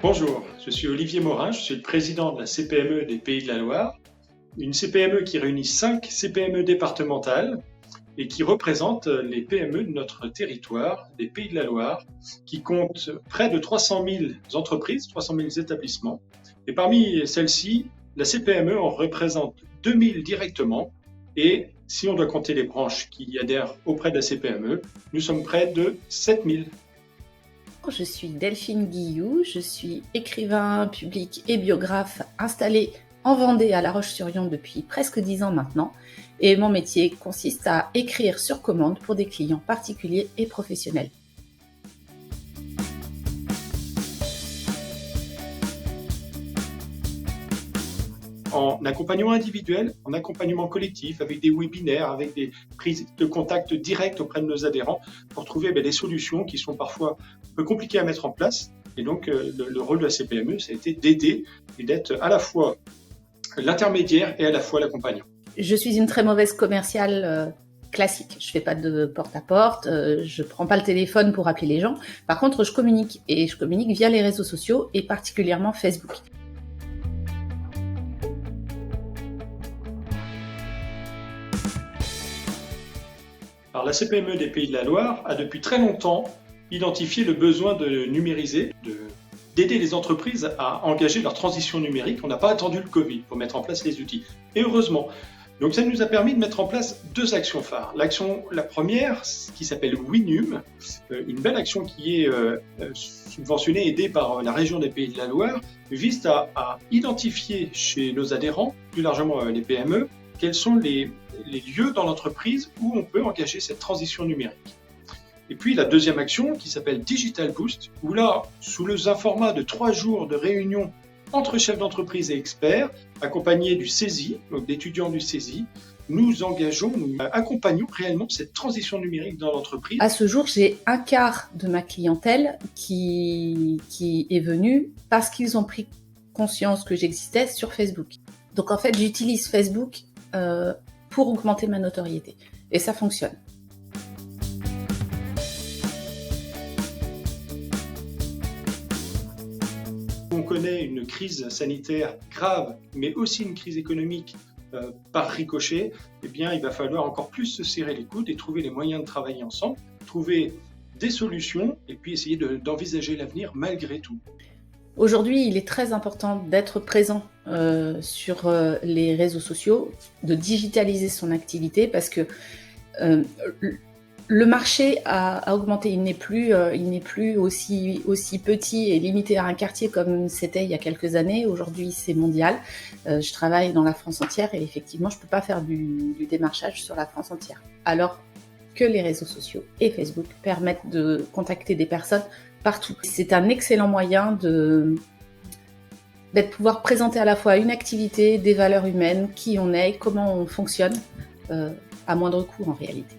Bonjour, je suis Olivier Morin, je suis le président de la CPME des Pays de la Loire, une CPME qui réunit 5 CPME départementales et qui représente les PME de notre territoire, des Pays de la Loire, qui compte près de 300 000 entreprises, 300 000 établissements. Et parmi celles-ci, la CPME en représente 2000 directement et si on doit compter les branches qui adhèrent auprès de la CPME, nous sommes près de 7000. Je suis Delphine Guilloux, je suis écrivain public et biographe installée en Vendée à La Roche-sur-Yon depuis presque 10 ans maintenant. Et mon métier consiste à écrire sur commande pour des clients particuliers et professionnels. En accompagnement individuel, en accompagnement collectif, avec des webinaires, avec des prises de contact directes auprès de nos adhérents pour trouver des solutions qui sont parfois un peu compliquées à mettre en place. Et donc, le rôle de la CPME, ça a été d'aider et d'être à la fois l'intermédiaire et à la fois l'accompagnant. Je suis une très mauvaise commerciale classique. Je fais pas de porte-à-porte, je prends pas le téléphone pour appeler les gens. Par contre, je communique via les réseaux sociaux et particulièrement Facebook. Alors, la CPME des Pays de la Loire a depuis très longtemps identifié le besoin de numériser, d'aider les entreprises à engager leur transition numérique. On n'a pas attendu le Covid pour mettre en place les outils. Et heureusement. Donc ça nous a permis de mettre en place 2 actions phares. La première, qui s'appelle Winum, une belle action qui est subventionnée, aidée par la région des Pays de la Loire, vise à identifier chez nos adhérents, plus largement les PME, quels sont les lieux dans l'entreprise où on peut engager cette transition numérique. Et puis la deuxième action qui s'appelle Digital Boost, où là, sous un format de 3 jours de réunion entre chefs d'entreprise et experts, accompagnés du CESI, donc d'étudiants du CESI, nous accompagnons réellement cette transition numérique dans l'entreprise. À ce jour, j'ai un quart de ma clientèle qui est venue parce qu'ils ont pris conscience que j'existais sur Facebook. Donc en fait, j'utilise Facebook pour augmenter ma notoriété. Et ça fonctionne. On connaît une crise sanitaire grave, mais aussi une crise économique par ricochet, eh bien, il va falloir encore plus se serrer les coudes et trouver les moyens de travailler ensemble, trouver des solutions et puis essayer d'envisager l'avenir malgré tout. Aujourd'hui, il est très important d'être présent sur les réseaux sociaux, de digitaliser son activité parce que le marché a augmenté. Il n'est plus aussi petit et limité à un quartier comme c'était il y a quelques années. Aujourd'hui, c'est mondial. Je travaille dans la France entière et effectivement, je ne peux pas faire du démarchage sur la France entière. Alors que les réseaux sociaux et Facebook permettent de contacter des personnes partout. C'est un excellent moyen d'être pouvoir présenter à la fois une activité, des valeurs humaines, qui on est, comment on fonctionne, à moindre coût en réalité.